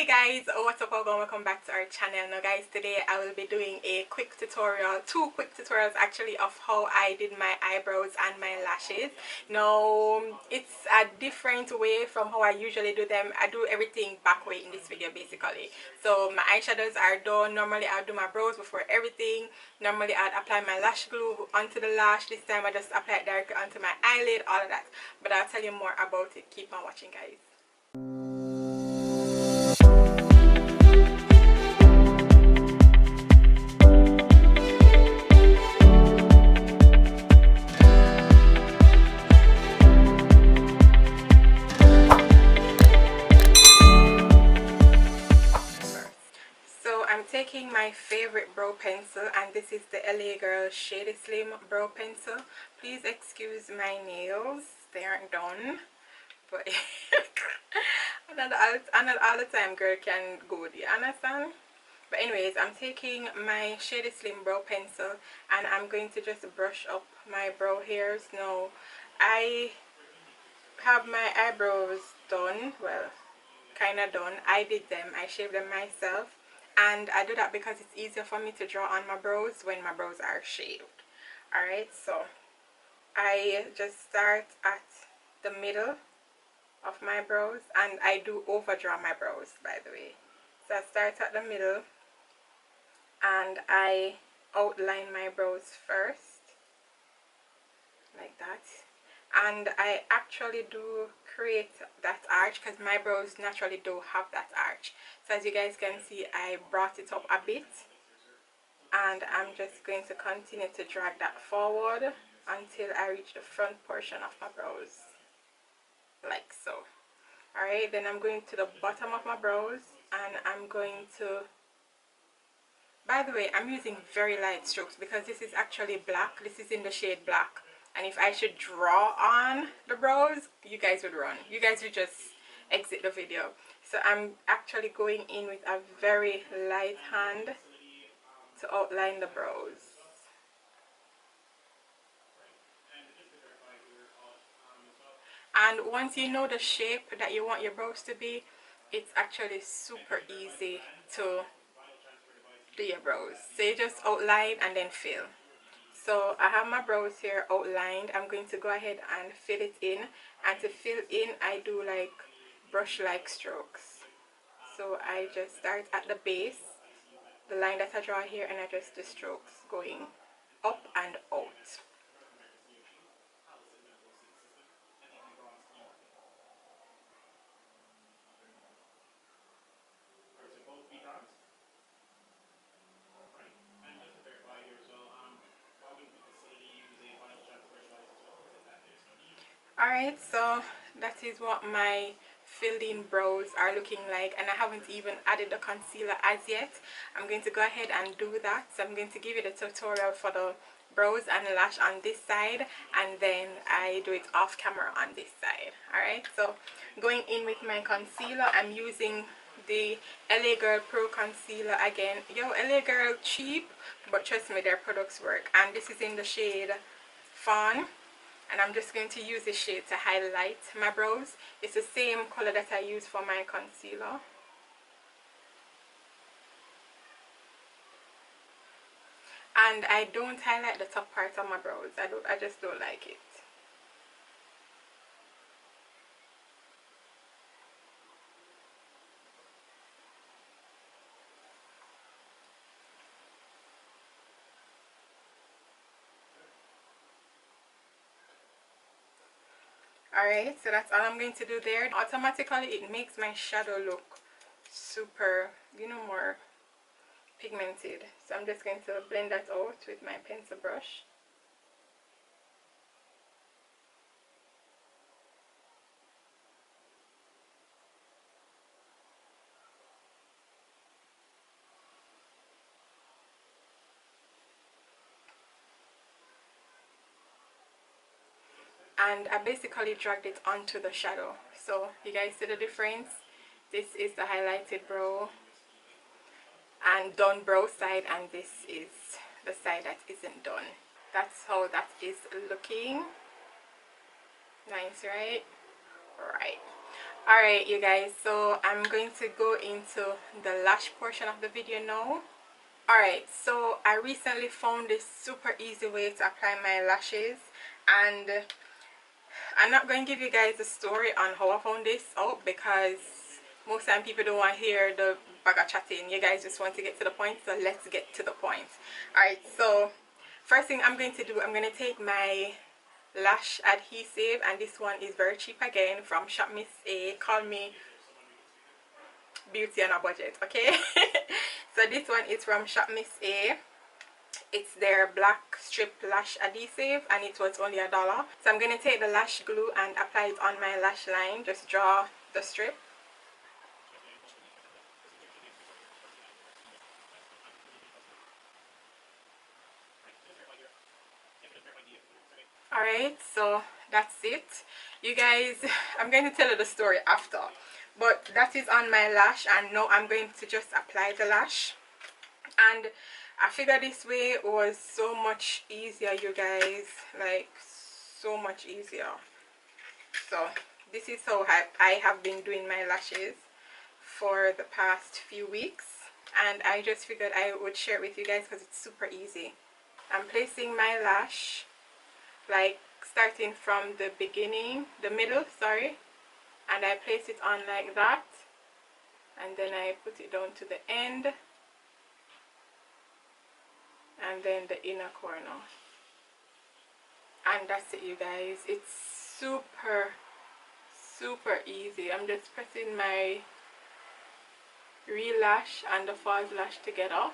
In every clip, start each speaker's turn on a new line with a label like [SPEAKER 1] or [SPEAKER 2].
[SPEAKER 1] Hey guys, what's up? Welcome back to our channel. Now guys, today I will be doing a quick tutorial, two quick tutorials actually, of how I did my eyebrows and my lashes. Now it's a different way from how I usually do them. I do everything back way in this video basically. So my eyeshadows are done. Normally I'll do my brows before everything. Normally I'd apply my lash glue onto the lash. This time I just apply it directly onto my eyelid, all of that. But I'll tell you more about it. Keep on watching guys. I'm taking my favorite brow pencil, and this is the LA Girl Shady Slim brow pencil. Please excuse my nails, they aren't done, but not all the time girl can go, do you understand? But anyways, I'm taking my Shady Slim brow pencil and I'm going to just brush up my brow hairs. Now I have my eyebrows done, well, kind of done. I did them, I shaved them myself, and I do that because it's easier for me to draw on my brows when my brows are shaved. Alright, so I just start at the middle of my brows, and I do overdraw my brows, by the way. So I start at the middle and I outline my brows first like that, and I actually do create that arch because my brows naturally do have that arch. So as you guys can see, I brought it up a bit, and I'm just going to continue to drag that forward until I reach the front portion of my brows, like so. Alright, then I'm going to the bottom of my brows, and I'm going to, by the way, I'm using very light strokes because this is actually black. This is in the shade black. And if I should draw on the brows, you guys would run. You guys would just exit the video. So I'm actually going in with a very light hand to outline the brows. And once you know the shape that you want your brows to be, it's actually super easy to do your brows. So you just outline and then fill. So I have my brows here outlined. I'm going to go ahead and fill it in, and to fill in I do like brush like strokes. So I just start at the base, the line that I draw here, and I just do strokes going up and out. Alright, so that is what my filled in brows are looking like, and I haven't even added the concealer as yet. I'm going to go ahead and do that. So I'm going to give you the tutorial for the brows and lash on this side, and then I do it off camera on this side. Alright, so going in with my concealer, I'm using the LA Girl Pro Concealer again. Yo, LA Girl cheap, but trust me, their products work. And this is in the shade Fawn, and I'm just going to use this shade to highlight my brows. It's the same color that I use for my concealer. And I don't highlight the top part of my brows. I just don't like it. Alright, so that's all I'm going to do there. Automatically it makes my shadow look super, you know, more pigmented. So I'm just going to blend that out with my pencil brush. And I basically dragged it onto the shadow. So you guys see the difference? This is the highlighted brow and done brow side, and this is the side that isn't done. That's how that is looking. Nice, right? Right. Alright you guys, so I'm going to go into the lash portion of the video now. Alright, so I recently found this super easy way to apply my lashes, and I'm not going to give you guys a story on how I found this out because most time people don't want to hear the bag of chatting. You guys just want to get to the point, so let's get to the point. Alright, so first thing I'm going to do, I'm going to take my lash adhesive, and this one is very cheap again from shop MissA. Call me beauty on a budget, okay? So this one is from shop MissA. It's their black strip lash adhesive, and it was only $1. So I'm going to take the lash glue and apply it on my lash line. Just draw the strip. Alright, so that's it. You guys, I'm going to tell you the story after. But that is on my lash, and now I'm going to just apply the lash. And I figured this way was so much easier, you guys. Like, so much easier. So this is how I have been doing my lashes for the past few weeks, and I just figured I would share it with you guys because it's super easy. I'm placing my lash like starting from the beginning, the middle, sorry, and I place it on like that, and then I put it down to the end, and then the inner corner, and that's it you guys. It's super easy. I'm just pressing my real lash and the false lash together.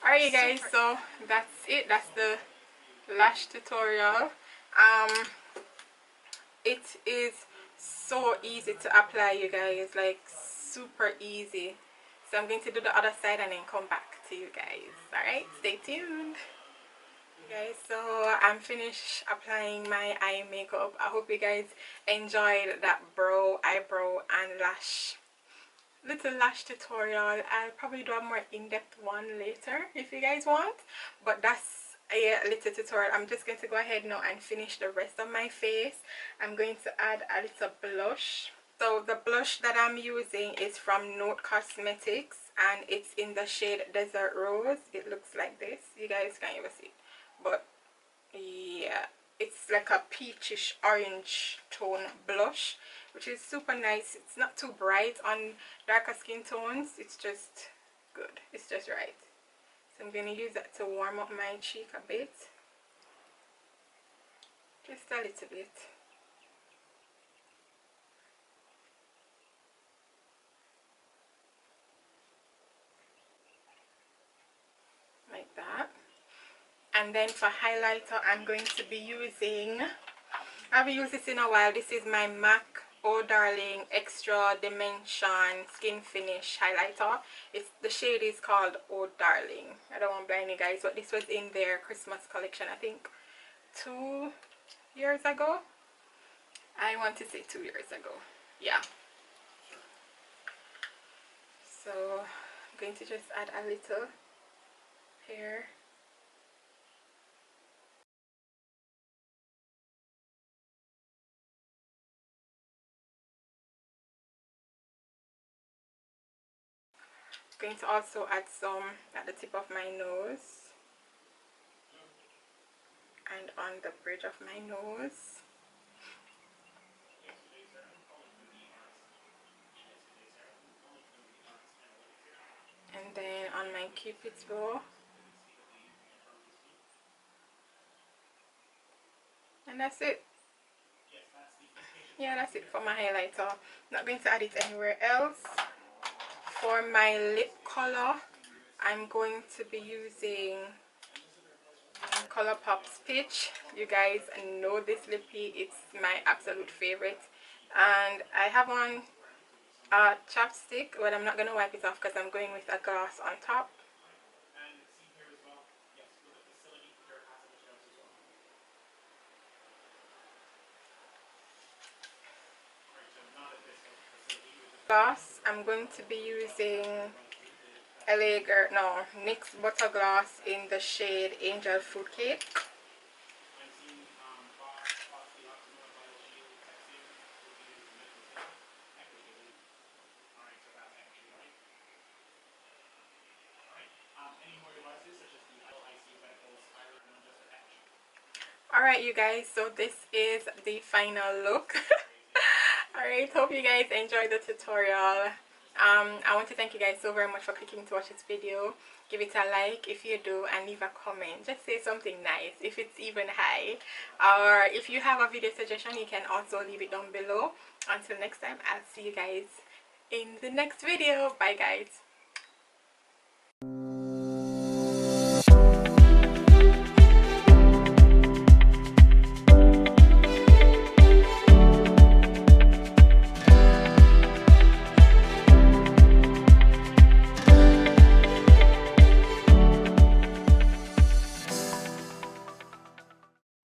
[SPEAKER 1] Alright you guys, so that's it. That's the lash tutorial. It is so easy to apply, you guys, like super easy. So I'm going to do the other side and then come back to you guys. Alright, stay tuned. Guys, so I'm finished applying my eye makeup. I hope you guys enjoyed that brow, eyebrow and lash little lash tutorial. I'll probably do a more in-depth one later if you guys want, but that's a little tutorial. I'm just going to go ahead now and finish the rest of my face. I'm going to add a little blush. So the blush that I'm using is from Nude Cosmetics, and it's in the shade Desert Rose. It looks like this. You guys can't even see it, but yeah, it's like a peachish orange tone blush, which is super nice. It's not too bright on darker skin tones. It's just good. It's just right. So I'm going to use that to warm up my cheek a bit, just a little bit. Like that. And then for highlighter, I'm going to be using, I haven't used this in a while. This is my MAC Oh Darling Extra Dimension Skin Finish Highlighter. The shade is called Oh Darling. I don't want to blind you guys, but this was in their Christmas collection, I think 2 years ago. I want to say 2 years ago. Yeah. So I'm going to just add a little here. Going to also add some at the tip of my nose and on the bridge of my nose, and then on my cupid's bow, and that's it. Yeah, that's it for my highlighter. Not going to add it anywhere else. For my lip color, I'm going to be using Colourpop's Peach. You guys know this lippy, it's my absolute favorite, and I have on a chapstick, but I'm not going to wipe it off because I'm going with a gloss on top. Gloss, I'm going to be using NYX Butter Gloss in the shade Angel Fruit Cake. Alright you guys, so this is the final look. Alright, hope you guys enjoyed the tutorial. I want to thank you guys so very much for clicking to watch this video. Give it a like if you do, and leave a comment. Just say something nice if it's even high, or if you have a video suggestion you can also leave it down below. Until next time, I'll see you guys in the next video. Bye guys.